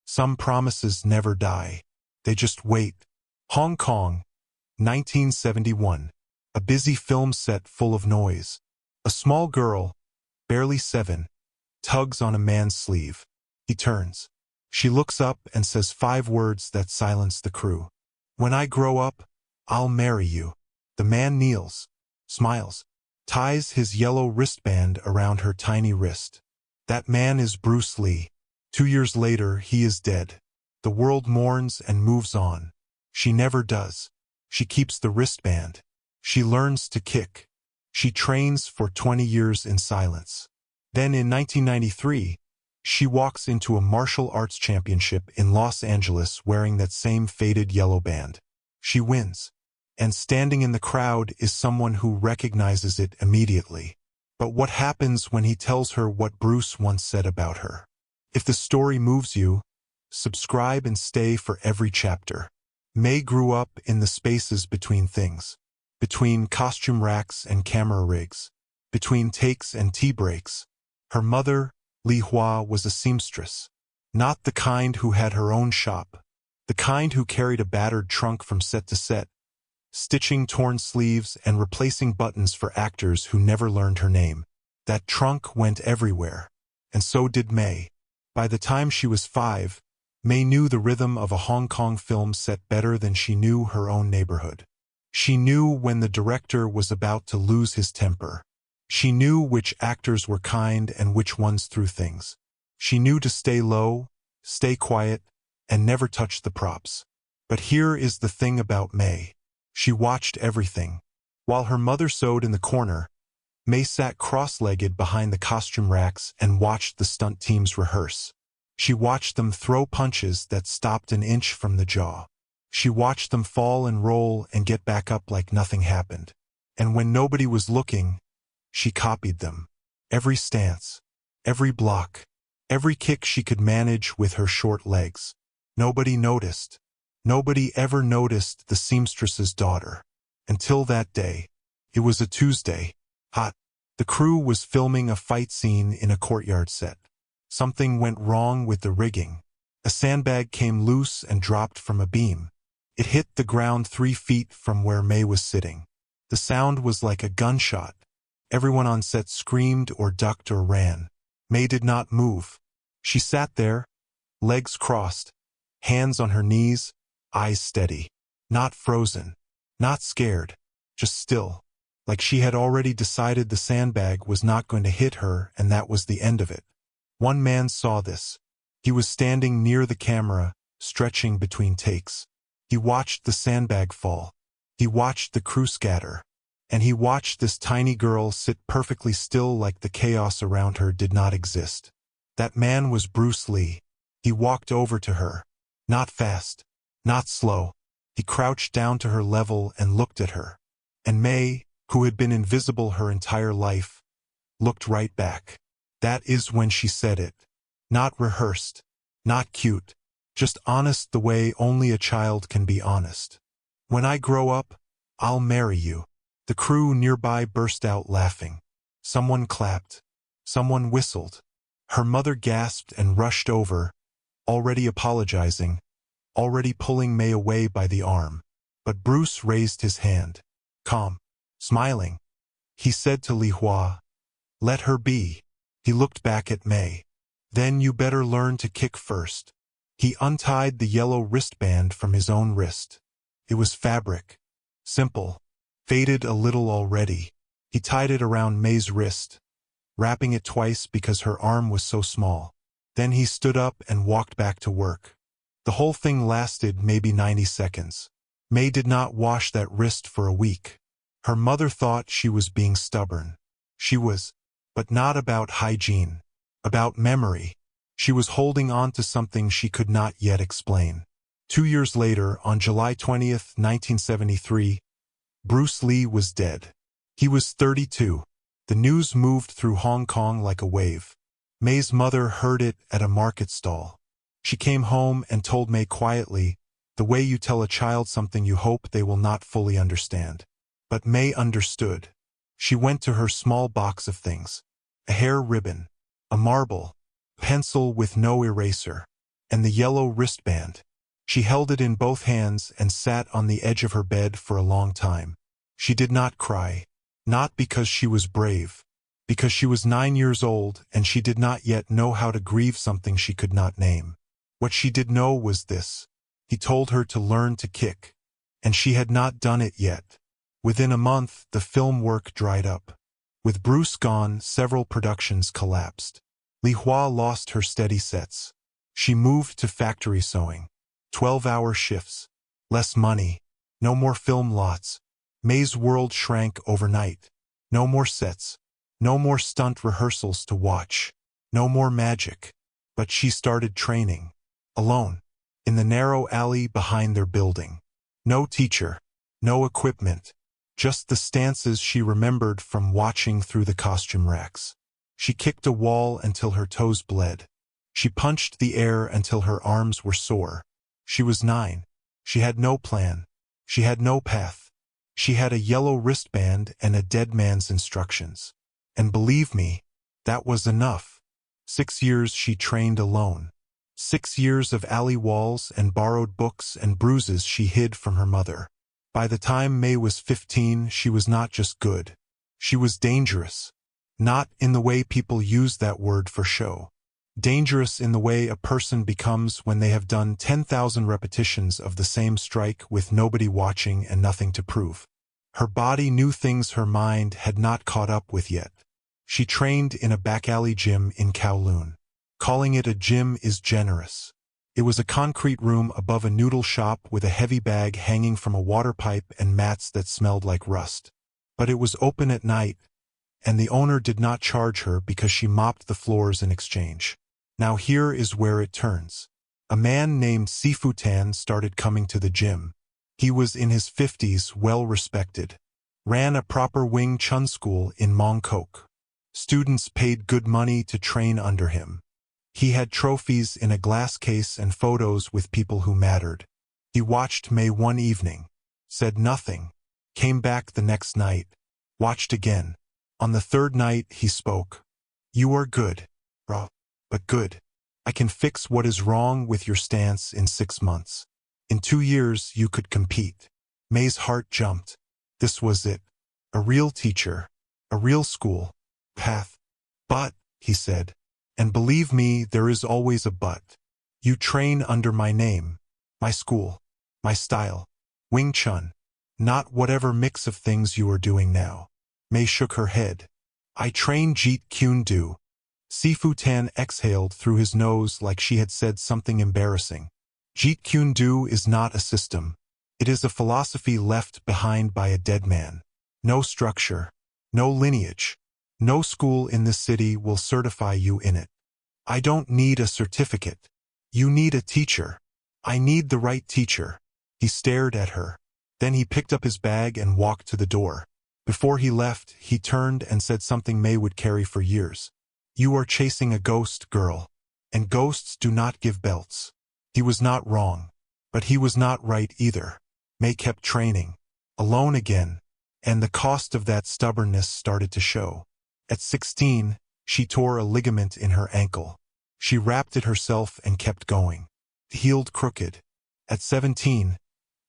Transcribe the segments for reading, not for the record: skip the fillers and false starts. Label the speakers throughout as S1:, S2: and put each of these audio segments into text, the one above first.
S1: Some promises never die. They just wait. Hong Kong, 1971. A busy film set full of noise. A small girl, barely 7, tugs on a man's sleeve. He turns. She looks up and says 5 words that silence the crew. "When I grow up, I'll marry you." The man kneels, smiles, ties his yellow wristband around her tiny wrist. That man is Bruce Lee. 2 years later, he is dead. The world mourns and moves on. She never does. She keeps the wristband. She learns to kick. She trains for 20 years in silence. Then in 1993, she walks into a martial arts championship in Los Angeles wearing that same faded yellow band. She wins. And standing in the crowd is someone who recognizes it immediately. But what happens when he tells her what Bruce once said about her? If the story moves you, subscribe and stay for every chapter. May grew up in the spaces between things. Between costume racks and camera rigs. Between takes and tea breaks. Her mother, Li Hua, was a seamstress. Not the kind who had her own shop. The kind who carried a battered trunk from set to set, stitching torn sleeves and replacing buttons for actors who never learned her name. That trunk went everywhere. And so did May. By the time she was 5, May knew the rhythm of a Hong Kong film set better than she knew her own neighborhood. She knew when the director was about to lose his temper. She knew which actors were kind and which ones threw things. She knew to stay low, stay quiet, and never touch the props. But here is the thing about May. She watched everything. While her mother sewed in the corner, May sat cross-legged behind the costume racks and watched the stunt teams rehearse. She watched them throw punches that stopped an inch from the jaw. She watched them fall and roll and get back up like nothing happened. And when nobody was looking, she copied them. Every stance, every block, every kick she could manage with her short legs. Nobody noticed. Nobody ever noticed the seamstress's daughter. Until that day. It was a Tuesday. Hot. The crew was filming a fight scene in a courtyard set. Something went wrong with the rigging. A sandbag came loose and dropped from a beam. It hit the ground 3 feet from where May was sitting. The sound was like a gunshot. Everyone on set screamed or ducked or ran. May did not move. She sat there, legs crossed, hands on her knees, eyes steady. Not frozen. Not scared. Just still. Like she had already decided the sandbag was not going to hit her and that was the end of it. One man saw this. He was standing near the camera, stretching between takes. He watched the sandbag fall. He watched the crew scatter. And he watched this tiny girl sit perfectly still like the chaos around her did not exist. That man was Bruce Lee. He walked over to her. Not fast. Not slow. He crouched down to her level and looked at her. And May, who had been invisible her entire life, looked right back. That is when she said it. Not rehearsed. Not cute. Just honest the way only a child can be honest. "When I grow up, I'll marry you." The crew nearby burst out laughing. Someone clapped. Someone whistled. Her mother gasped and rushed over, already apologizing, already pulling May away by the arm. But Bruce raised his hand. Calm. Smiling. He said to Li Hua, "Let her be." He looked back at May. "Then you better learn to kick first." He untied the yellow wristband from his own wrist. It was fabric. Simple. Faded a little already. He tied it around May's wrist, wrapping it twice because her arm was so small. Then he stood up and walked back to work. The whole thing lasted maybe 90 seconds. May did not wash that wrist for a week. Her mother thought she was being stubborn. She was, but not about hygiene. About memory. She was holding on to something she could not yet explain. 2 years later, on July 20th, 1973, Bruce Lee was dead. He was 32. The news moved through Hong Kong like a wave. May's mother heard it at a market stall. She came home and told May quietly, the way you tell a child something you hope they will not fully understand. But May understood. She went to her small box of things. A hair ribbon. A marble. Pencil with no eraser. And the yellow wristband. She held it in both hands and sat on the edge of her bed for a long time. She did not cry. Not because she was brave. Because she was 9 years old and she did not yet know how to grieve something she could not name. What she did know was this. He told her to learn to kick. And she had not done it yet. Within a month, the film work dried up. With Bruce gone, several productions collapsed. Li Hua lost her steady sets. She moved to factory sewing. 12-hour shifts. Less money. No more film lots. May's world shrank overnight. No more sets. No more stunt rehearsals to watch. No more magic. But she started training. Alone. In the narrow alley behind their building. No teacher. No equipment. Just the stances she remembered from watching through the costume racks. She kicked a wall until her toes bled. She punched the air until her arms were sore. She was 9. She had no plan. She had no path. She had a yellow wristband and a dead man's instructions. And believe me, that was enough. 6 years she trained alone. 6 years of alley walls and borrowed books and bruises she hid from her mother. By the time May was 15, she was not just good. She was dangerous. Not in the way people use that word for show. Dangerous in the way a person becomes when they have done 10,000 repetitions of the same strike with nobody watching and nothing to prove. Her body knew things her mind had not caught up with yet. She trained in a back alley gym in Kowloon. Calling it a gym is generous. It was a concrete room above a noodle shop with a heavy bag hanging from a water pipe and mats that smelled like rust. But it was open at night, and the owner did not charge her because she mopped the floors in exchange. Now here is where it turns. A man named Sifu Tan started coming to the gym. He was in his 50s, well-respected. Ran a proper Wing Chun school in Mongkok. Students paid good money to train under him. He had trophies in a glass case and photos with people who mattered. He watched May one evening. Said nothing. Came back the next night. Watched again. On the third night he spoke. You are good. Raw. But good. I can fix what is wrong with your stance in 6 months. In 2 years you could compete. May's heart jumped. This was it. A real teacher. A real school. Path. But, he said. And believe me, there is always a but. You train under my name. My school. My style. Wing Chun. Not whatever mix of things you are doing now. May shook her head. I train Jeet Kune Do. Sifu Tan exhaled through his nose like she had said something embarrassing. Jeet Kune Do is not a system. It is a philosophy left behind by a dead man. No structure. No lineage. No school in this city will certify you in it. I don't need a certificate. You need a teacher. I need the right teacher. He stared at her. Then he picked up his bag and walked to the door. Before he left, he turned and said something May would carry for years. You are chasing a ghost, girl. And ghosts do not give belts. He was not wrong. But he was not right either. May kept training. Alone again. And the cost of that stubbornness started to show. At 16, she tore a ligament in her ankle. She wrapped it herself and kept going. It healed crooked. At 17,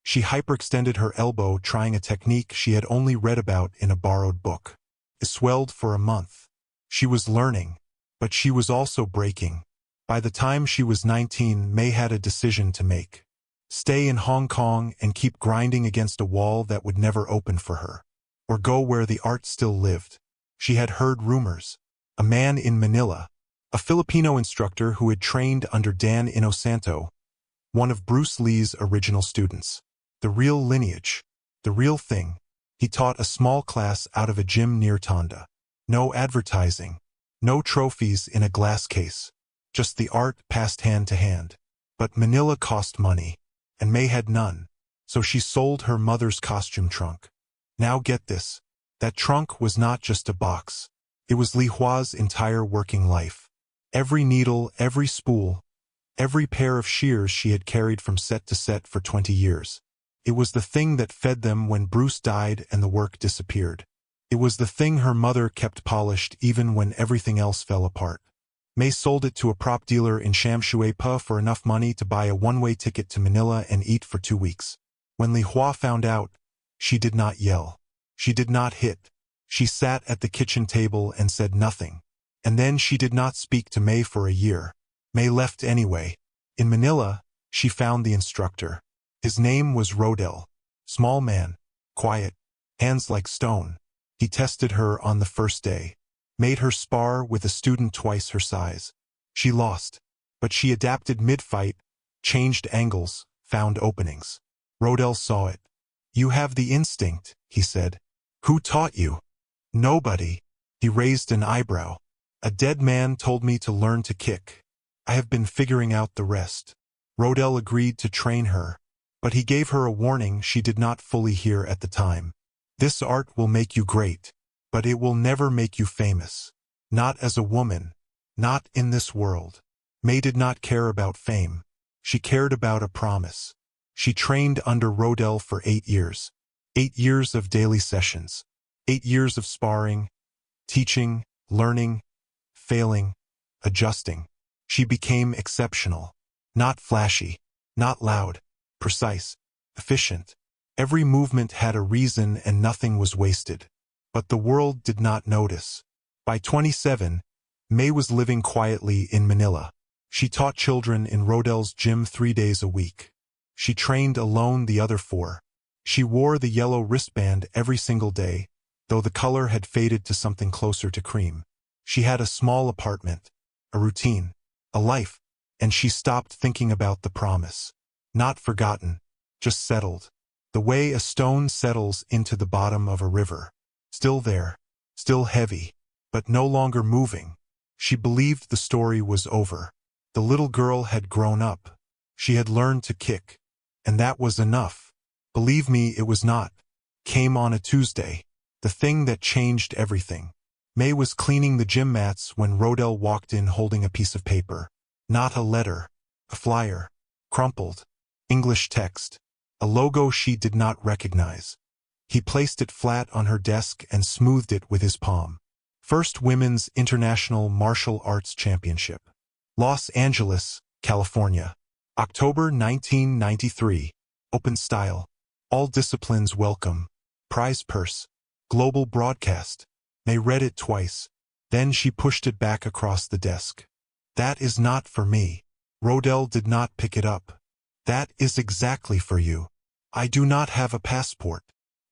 S1: she hyperextended her elbow trying a technique she had only read about in a borrowed book. It swelled for a month. She was learning, but she was also breaking. By the time she was 19, May had a decision to make. Stay in Hong Kong and keep grinding against a wall that would never open for her. Or go where the art still lived. She had heard rumors. A man in Manila, a Filipino instructor who had trained under Dan Inosanto, one of Bruce Lee's original students. The real lineage. The real thing. He taught a small class out of a gym near Tonda. No advertising. No trophies in a glass case. Just the art passed hand to hand. But Manila cost money. And May had none. So she sold her mother's costume trunk. Now get this. That trunk was not just a box. It was Li Hua's entire working life. Every needle, every spool, every pair of shears she had carried from set to set for 20 years. It was the thing that fed them when Bruce died and the work disappeared. It was the thing her mother kept polished even when everything else fell apart. May sold it to a prop dealer in Shamshuepa for enough money to buy a one-way ticket to Manila and eat for 2 weeks. When Li Hua found out, she did not yell. She did not hit. She sat at the kitchen table and said nothing. And then she did not speak to May for a year. May left anyway. In Manila, she found the instructor. His name was Rodel. Small man, quiet, hands like stone. He tested her on the first day. Made her spar with a student twice her size. She lost, but she adapted mid-fight, changed angles, found openings. Rodel saw it. "You have the instinct," he said. "Who taught you?" "Nobody." He raised an eyebrow. "A dead man told me to learn to kick. I have been figuring out the rest." Rodel agreed to train her, but he gave her a warning she did not fully hear at the time. "This art will make you great, but it will never make you famous. Not as a woman. Not in this world." May did not care about fame. She cared about a promise. She trained under Rodel for 8 years. 8 years of daily sessions. 8 years of sparring, teaching, learning, failing, adjusting. She became exceptional. Not flashy, not loud, precise, efficient. Every movement had a reason and nothing was wasted. But the world did not notice. By 27, May was living quietly in Manila. She taught children in Rodel's gym 3 days a week. She trained alone the other 4. She wore the yellow wristband every single day, though the color had faded to something closer to cream. She had a small apartment, a routine, a life, and she stopped thinking about the promise. Not forgotten, just settled. The way a stone settles into the bottom of a river. Still there, still heavy, but no longer moving. She believed the story was over. The little girl had grown up. She had learned to kick. And that was enough. Believe me, it was not. Came on a Tuesday. The thing that changed everything. May was cleaning the gym mats when Rodel walked in holding a piece of paper. Not a letter. A flyer. Crumpled. English text. A logo she did not recognize. He placed it flat on her desk and smoothed it with his palm. First Women's International Martial Arts Championship. Los Angeles, California. October 1993. Open style. All disciplines welcome. Prize purse. Global broadcast. May read it twice. Then she pushed it back across the desk. "That is not for me." Rodel did not pick it up. "That is exactly for you. I do not have a passport.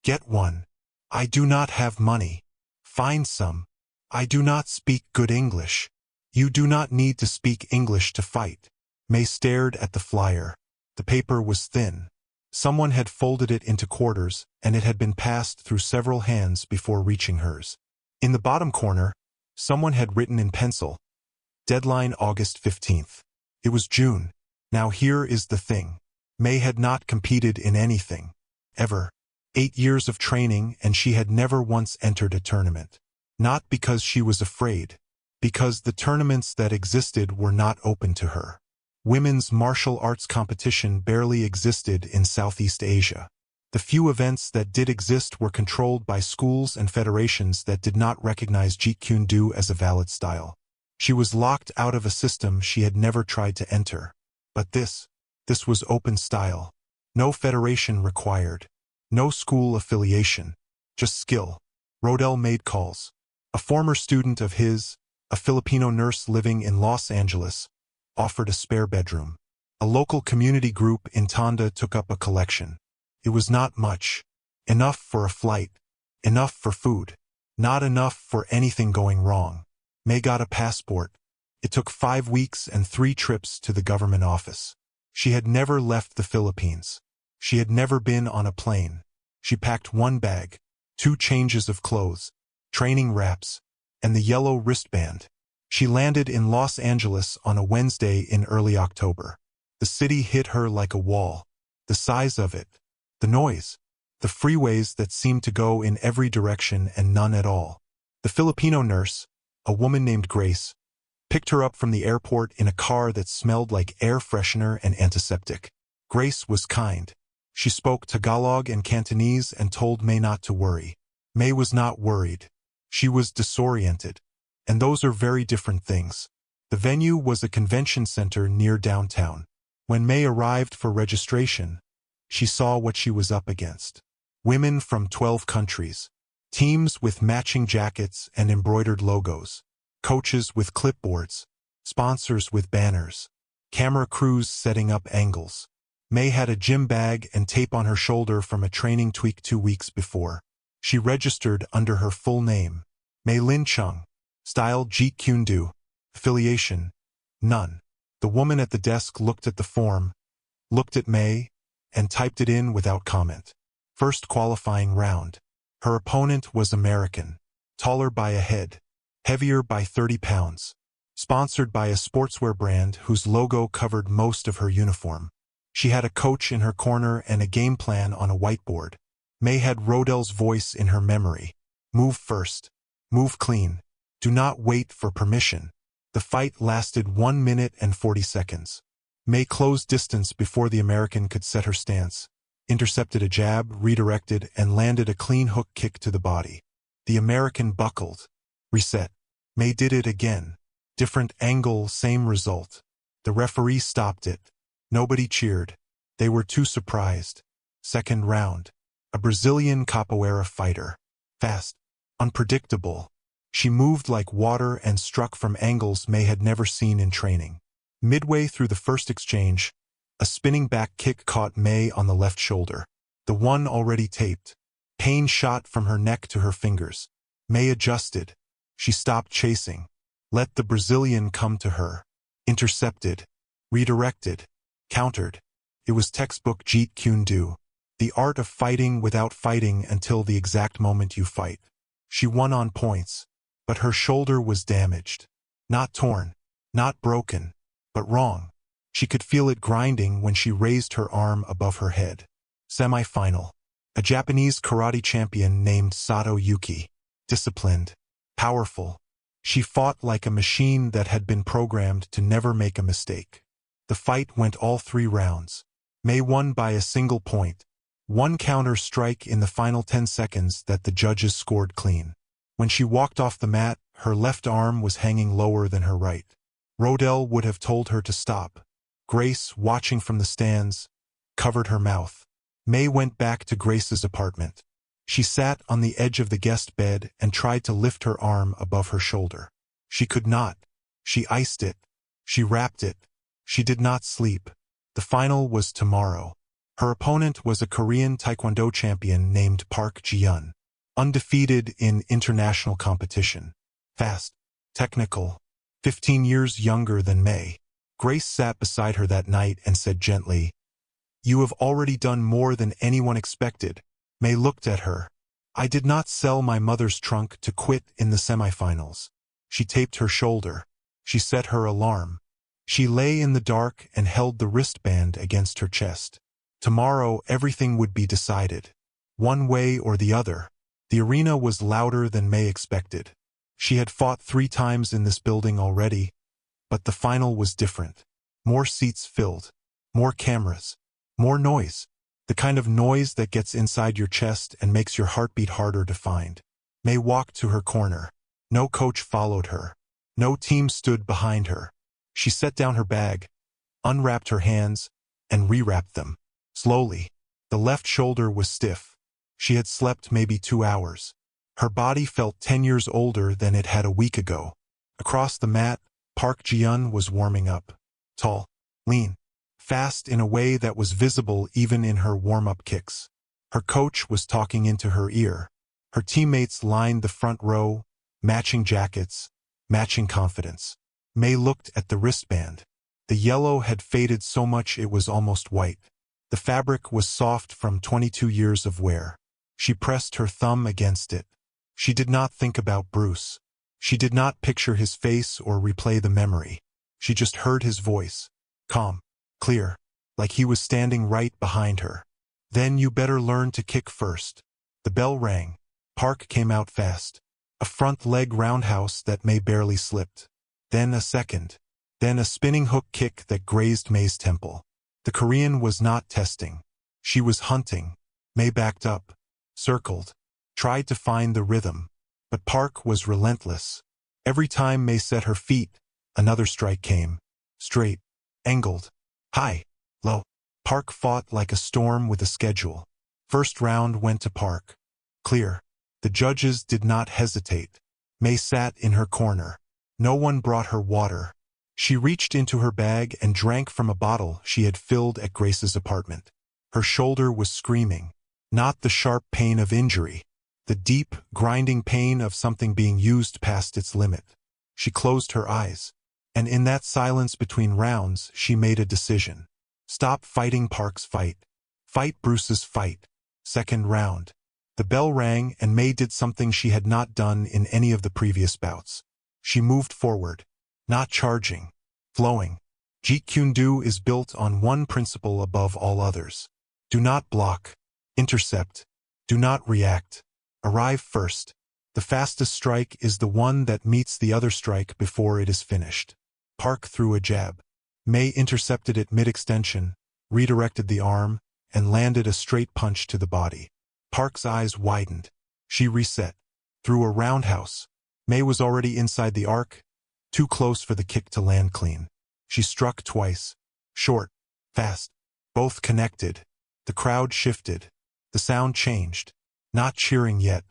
S1: Get one. I do not have money. Find some. I do not speak good English. You do not need to speak English to fight." May stared at the flyer. The paper was thin. Someone had folded it into quarters, and it had been passed through several hands before reaching hers. In the bottom corner, someone had written in pencil, "Deadline August 15th. It was June. Now here is the thing. May had not competed in anything. Ever. 8 years of training and she had never once entered a tournament. Not because she was afraid. Because the tournaments that existed were not open to her. Women's martial arts competition barely existed in Southeast Asia. The few events that did exist were controlled by schools and federations that did not recognize Jeet Kune Do as a valid style. She was locked out of a system she had never tried to enter. But this was open style. No federation required. No school affiliation. Just skill. Rodel made calls. A former student of his, a Filipino nurse living in Los Angeles, offered a spare bedroom. A local community group in Tonda took up a collection. It was not much. Enough for a flight. Enough for food. Not enough for anything going wrong. May got a passport. It took 5 weeks and 3 trips to the government office. She had never left the Philippines. She had never been on a plane. She packed 1 bag, 2 changes of clothes, training wraps, and the yellow wristband. She landed in Los Angeles on a Wednesday in early October. The city hit her like a wall. The size of it. The noise. The freeways that seemed to go in every direction and none at all. The Filipino nurse, a woman named Grace, picked her up from the airport in a car that smelled like air freshener and antiseptic. Grace was kind. She spoke Tagalog and Cantonese and told May not to worry. May was not worried. She was disoriented. And those are very different things. The venue was a convention center near downtown. When May arrived for registration, she saw what she was up against. Women from 12 countries. Teams with matching jackets and embroidered logos. Coaches with clipboards. Sponsors with banners. Camera crews setting up angles. May had a gym bag and tape on her shoulder from a training tweak 2 weeks before. She registered under her full name. May Lin Chung. Style Jeet Kune Do. Affiliation. None. The woman at the desk looked at the form, looked at May, and typed it in without comment. First qualifying round. Her opponent was American. Taller by a head. Heavier by 30 pounds. Sponsored by a sportswear brand whose logo covered most of her uniform. She had a coach in her corner and a game plan on a whiteboard. May had Rodell's voice in her memory. Move first. Move clean. Do not wait for permission. The fight lasted 1 minute and 40 seconds. May closed distance before the American could set her stance, intercepted a jab, redirected, and landed a clean hook kick to the body. The American buckled. Reset. May did it again. Different angle, same result. The referee stopped it. Nobody cheered. They were too surprised. Second round. A Brazilian capoeira fighter. Fast. Unpredictable. She moved like water and struck from angles May had never seen in training. Midway through the first exchange, a spinning back kick caught May on the left shoulder. The one already taped. Pain shot from her neck to her fingers. May adjusted. She stopped chasing. Let the Brazilian come to her. Intercepted. Redirected. Countered. It was textbook Jeet Kune Do. The art of fighting without fighting until the exact moment you fight. She won on points. But her shoulder was damaged. Not torn. Not broken. But wrong. She could feel it grinding when she raised her arm above her head. Semi-final. A Japanese karate champion named Sato Yuki. Disciplined. Powerful. She fought like a machine that had been programmed to never make a mistake. The fight went all 3 rounds. May won by a single point. One counter strike in the final 10 seconds that the judges scored clean. When she walked off the mat, her left arm was hanging lower than her right. Rodell would have told her to stop. Grace, watching from the stands, covered her mouth. May went back to Grace's apartment. She sat on the edge of the guest bed and tried to lift her arm above her shoulder. She could not. She iced it. She wrapped it. She did not sleep. The final was tomorrow. Her opponent was a Korean Taekwondo champion named Park Ji-yeon. Undefeated in international competition. Fast. Technical. 15 years younger than May. Grace sat beside her that night and said gently, "You have already done more than anyone expected." May looked at her. "I did not sell my mother's trunk to quit in the semifinals." She taped her shoulder. She set her alarm. She lay in the dark and held the wristband against her chest. Tomorrow everything would be decided. One way or the other. The arena was louder than May expected. She had fought 3 times in this building already, but the final was different. More seats filled. More cameras. More noise. The kind of noise that gets inside your chest and makes your heartbeat harder to find. May walked to her corner. No coach followed her. No team stood behind her. She set down her bag, unwrapped her hands, and rewrapped them. Slowly. The left shoulder was stiff. She had slept maybe 2 hours. Her body felt 10 years older than it had a week ago. Across the mat, Park Ji-yeon was warming up. Tall, lean, fast in a way that was visible even in her warm-up kicks. Her coach was talking into her ear. Her teammates lined the front row, matching jackets, matching confidence. May looked at the wristband. The yellow had faded so much it was almost white. The fabric was soft from 22 years of wear. She pressed her thumb against it. She did not think about Bruce. She did not picture his face or replay the memory. She just heard his voice. Calm. Clear. Like he was standing right behind her. "Then you better learn to kick first." The bell rang. Park came out fast. A front leg roundhouse that May barely slipped. Then a second. Then a spinning hook kick that grazed May's temple. The Korean was not testing. She was hunting. May backed up. Circled. Tried to find the rhythm. But Park was relentless. Every time May set her feet, Another strike came. Straight. Angled. High. Low. Park fought like a storm with a schedule. First round went to Park. Clear. The judges did not hesitate. May sat in her corner. No one brought her water. She reached into her bag and drank from a bottle she had filled at Grace's apartment. Her shoulder was screaming. Not the sharp pain of injury. The deep, grinding pain of something being used past its limit. She closed her eyes. And in that silence between rounds, she made a decision. Stop fighting Park's fight. Fight Bruce's fight. Second round. The bell rang and May did something she had not done in any of the previous bouts. She moved forward. Not charging. Flowing. Jeet Kune Do is built on one principle above all others. Do not block. Intercept. Do not react. Arrive first. The fastest strike is the one that meets the other strike before it is finished. Park threw a jab. May intercepted it mid-extension, redirected the arm, and landed a straight punch to the body. Park's eyes widened. She reset. Threw a roundhouse. May was already inside the arc, too close for the kick to land clean. She struck twice. Short. Fast. Both connected. The crowd shifted. The sound changed. Not cheering yet,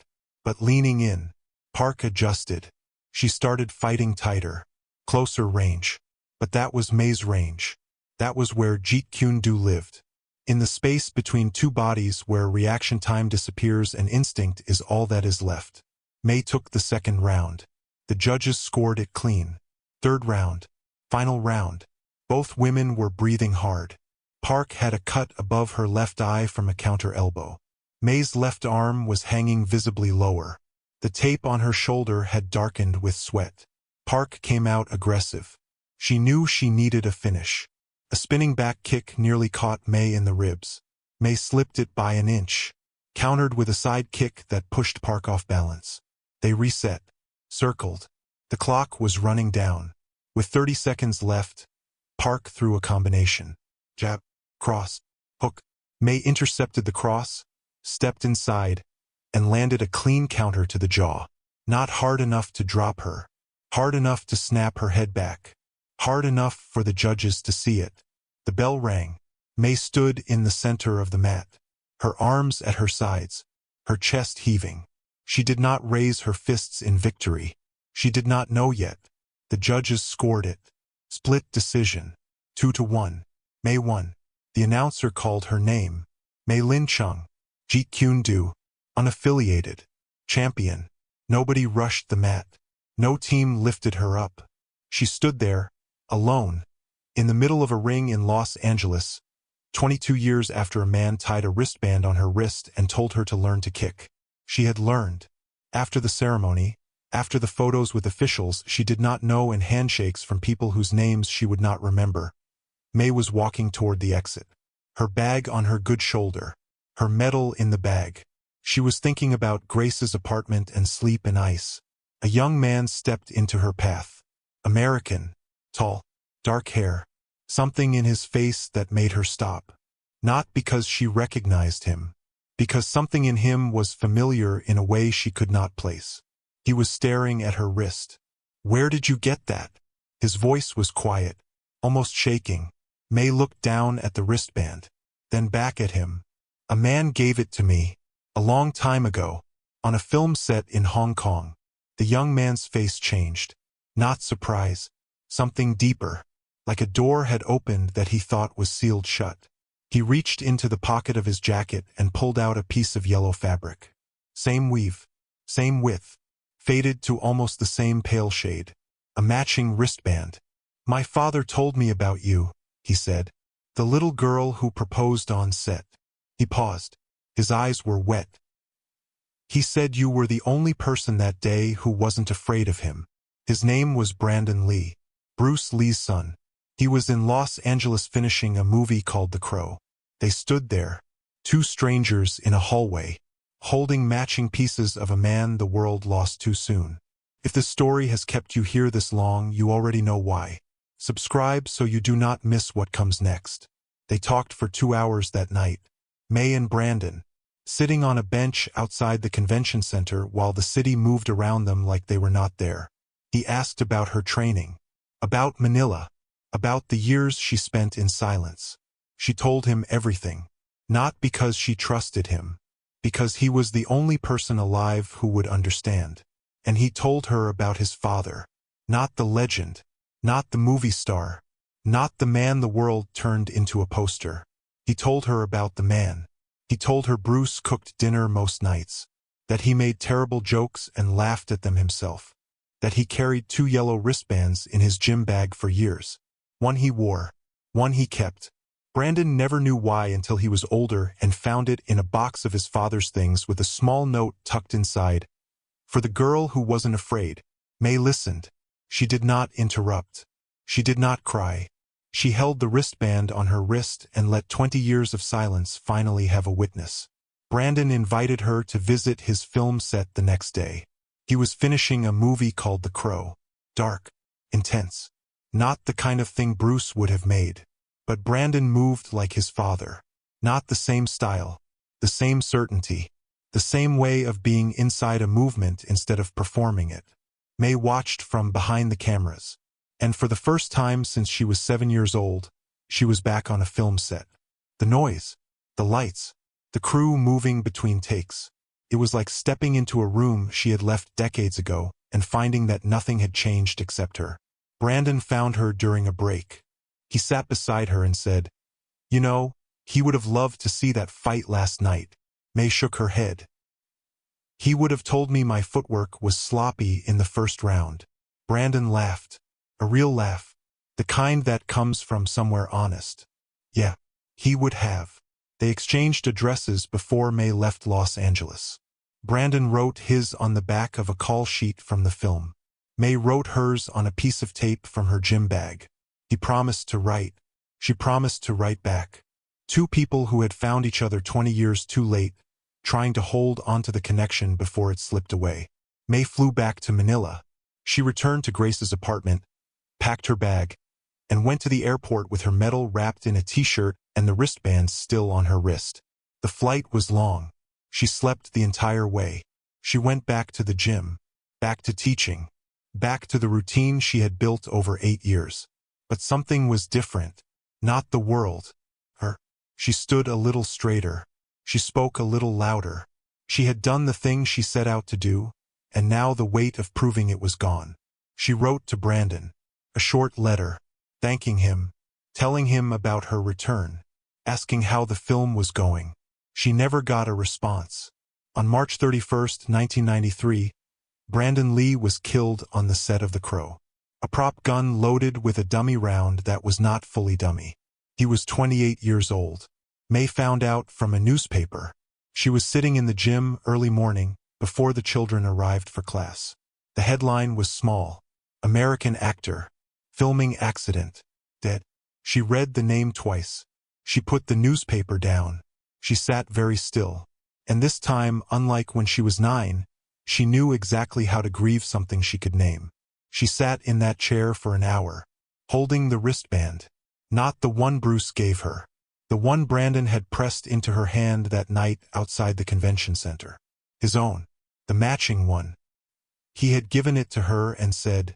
S1: but leaning in. Park adjusted. She started fighting tighter. Closer range. But that was May's range. That was where Jeet Kune Do lived. In the space between two bodies where reaction time disappears and instinct is all that is left. May took the second round. The judges scored it clean. Third round. Final round. Both women were breathing hard. Park had a cut above her left eye from a counter elbow. May's left arm was hanging visibly lower. The tape on her shoulder had darkened with sweat. Park came out aggressive. She knew she needed a finish. A spinning back kick nearly caught May in the ribs. May slipped it by an inch. Countered with a side kick that pushed Park off balance. They reset. Circled. The clock was running down. With 30 seconds left, Park threw a combination. Jab. Cross. Hook. May intercepted the cross, stepped inside, and landed a clean counter to the jaw. Not hard enough to drop her. Hard enough to snap her head back. Hard enough for the judges to see it. The bell rang. May stood in the center of the mat. Her arms at her sides. Her chest heaving. She did not raise her fists in victory. She did not know yet. The judges scored it. Split decision. 2-1. May won. The announcer called her name. May Lin Chung. Jeet Kune Do. Unaffiliated. Champion. Nobody rushed the mat. No team lifted her up. She stood there, alone, in the middle of a ring in Los Angeles, 22 years after a man tied a wristband on her wrist and told her to learn to kick. She had learned. After the ceremony, after the photos with officials she did not know and handshakes from people whose names she would not remember, May was walking toward the exit. Her bag on her good shoulder. Her medal in the bag. She was thinking about Grace's apartment and sleep in ice. A young man stepped into her path. American. Tall. Dark hair. Something in his face that made her stop. Not because she recognized him. Because something in him was familiar in a way she could not place. He was staring at her wrist. Where did you get that? His voice was quiet, almost shaking. May looked down at the wristband, then back at him. A man gave it to me, a long time ago, on a film set in Hong Kong. The young man's face changed. Not surprise. Something deeper, like a door had opened that he thought was sealed shut. He reached into the pocket of his jacket and pulled out a piece of yellow fabric. Same weave, same width, faded to almost the same pale shade. A matching wristband. My father told me about you, he said. The little girl who proposed on set. He paused. His eyes were wet. He said you were the only person that day who wasn't afraid of him. His name was Brandon Lee. Bruce Lee's son. He was in Los Angeles finishing a movie called The Crow. They stood there, two strangers in a hallway, holding matching pieces of a man the world lost too soon. If this story has kept you here this long, you already know why. Subscribe so you do not miss what comes next. They talked for 2 hours that night. May and Brandon, sitting on a bench outside the convention center while the city moved around them like they were not there. He asked about her training, About Manila. About the years she spent in silence. She told him everything. Not because she trusted him. Because he was the only person alive who would understand. And he told her about his father. Not the legend. Not the movie star. Not the man the world turned into a poster. He told her about the man. He told her Bruce cooked dinner most nights. That he made terrible jokes and laughed at them himself. That he carried 2 yellow wristbands in his gym bag for years. One he wore. One he kept. Brandon never knew why until he was older and found it in a box of his father's things with a small note tucked inside. For the girl who wasn't afraid. May listened. She did not interrupt. She did not cry. She held the wristband on her wrist and let 20 years of silence finally have a witness. Brandon invited her to visit his film set the next day. He was finishing a movie called The Crow. Dark. Intense. Not the kind of thing Bruce would have made. But Brandon moved like his father. Not the same style. The same certainty. The same way of being inside a movement instead of performing it. May watched from behind the cameras. And for the first time since she was 7 years old, she was back on a film set. The noise. The lights. The crew moving between takes. It was like stepping into a room she had left decades ago and finding that nothing had changed except her. Brandon found her during a break. He sat beside her and said, "You know, he would have loved to see that fight last night." May shook her head. "He would have told me my footwork was sloppy in the first round." Brandon laughed. A real laugh. The kind that comes from somewhere honest. Yeah, he would have. They exchanged addresses before May left Los Angeles. Brandon wrote his on the back of a call sheet from the film. May wrote hers on a piece of tape from her gym bag. He promised to write. She promised to write back. 2 people who had found each other 20 years too late, trying to hold onto the connection before it slipped away. May flew back to Manila. She returned to Grace's apartment, packed her bag, and went to the airport with her medal wrapped in a t-shirt and the wristbands still on her wrist. The flight was long. She slept the entire way. She went back to the gym, back to teaching, back to the routine she had built over 8 years. But something was different. Not the world. Her. She stood a little straighter. She spoke a little louder. She had done the thing she set out to do, and now the weight of proving it was gone. She wrote to Brandon. A short letter, thanking him, telling him about her return, asking how the film was going. She never got a response. On March 31, 1993, Brandon Lee was killed on the set of The Crow. A prop gun loaded with a dummy round that was not fully dummy. He was 28 years old. May found out from a newspaper. She was sitting in the gym early morning before the children arrived for class. The headline was small. American actor. Filming accident. Dead. She read the name twice. She put the newspaper down. She sat very still. And this time, unlike when she was 9, she knew exactly how to grieve something she could name. She sat in that chair for an hour, holding the wristband. Not the one Bruce gave her. The one Brandon had pressed into her hand that night outside the convention center. His own. The matching one. He had given it to her and said,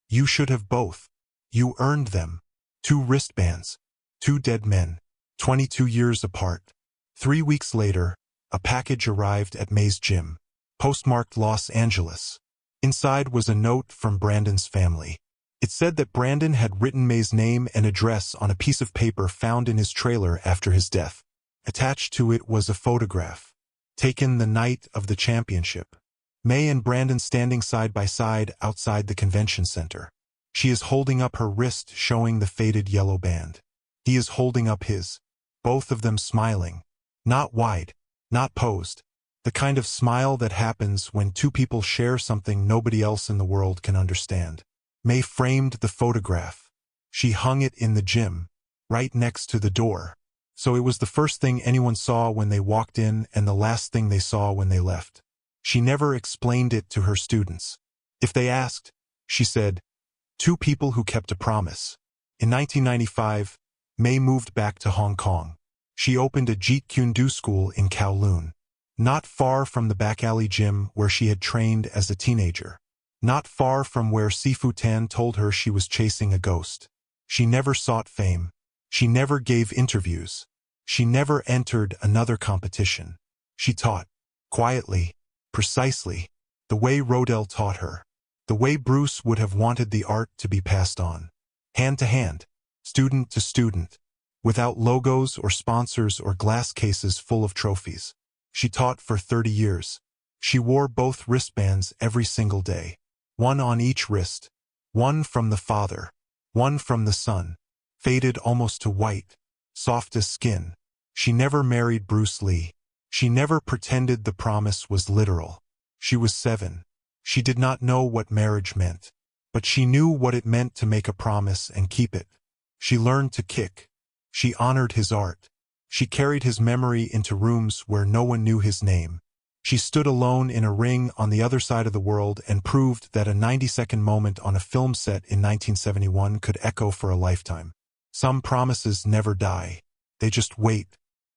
S1: "You should have both. You earned them." 2 wristbands. 2 dead men. 22 years apart. 3 weeks later, a package arrived at May's gym. Postmarked Los Angeles. Inside was a note from Brandon's family. It said that Brandon had written May's name and address on a piece of paper found in his trailer after his death. Attached to it was a photograph, taken the night of the championship. May and Brandon standing side by side outside the convention center. She is holding up her wrist showing the faded yellow band. He is holding up his. Both of them smiling. Not wide. Not posed. The kind of smile that happens when 2 people share something nobody else in the world can understand. May framed the photograph. She hung it in the gym, right next to the door. So it was the first thing anyone saw when they walked in and the last thing they saw when they left. She never explained it to her students. If they asked, she said, 2 people who kept a promise. In 1995, May moved back to Hong Kong. She opened a Jeet Kune Do school in Kowloon, not far from the back alley gym where she had trained as a teenager. not far from where Sifu Tan told her she was chasing a ghost. She never sought fame. She never gave interviews. She never entered another competition. She taught, quietly, precisely, the way Rodel taught her, the way Bruce would have wanted the art to be passed on. Hand to hand, student to student, without logos or sponsors or glass cases full of trophies. She taught for 30 years. She wore both wristbands every single day. One on each wrist. One from the father. One from the son. Faded almost to white. Soft as skin. She never married Bruce Lee. She never pretended the promise was literal. She was 7. She did not know what marriage meant. But she knew what it meant to make a promise and keep it. She learned to kick. She honored his art. She carried his memory into rooms where no one knew his name. She stood alone in a ring on the other side of the world and proved that a 90-second moment on a film set in 1971 could echo for a lifetime. Some promises never die. They just wait.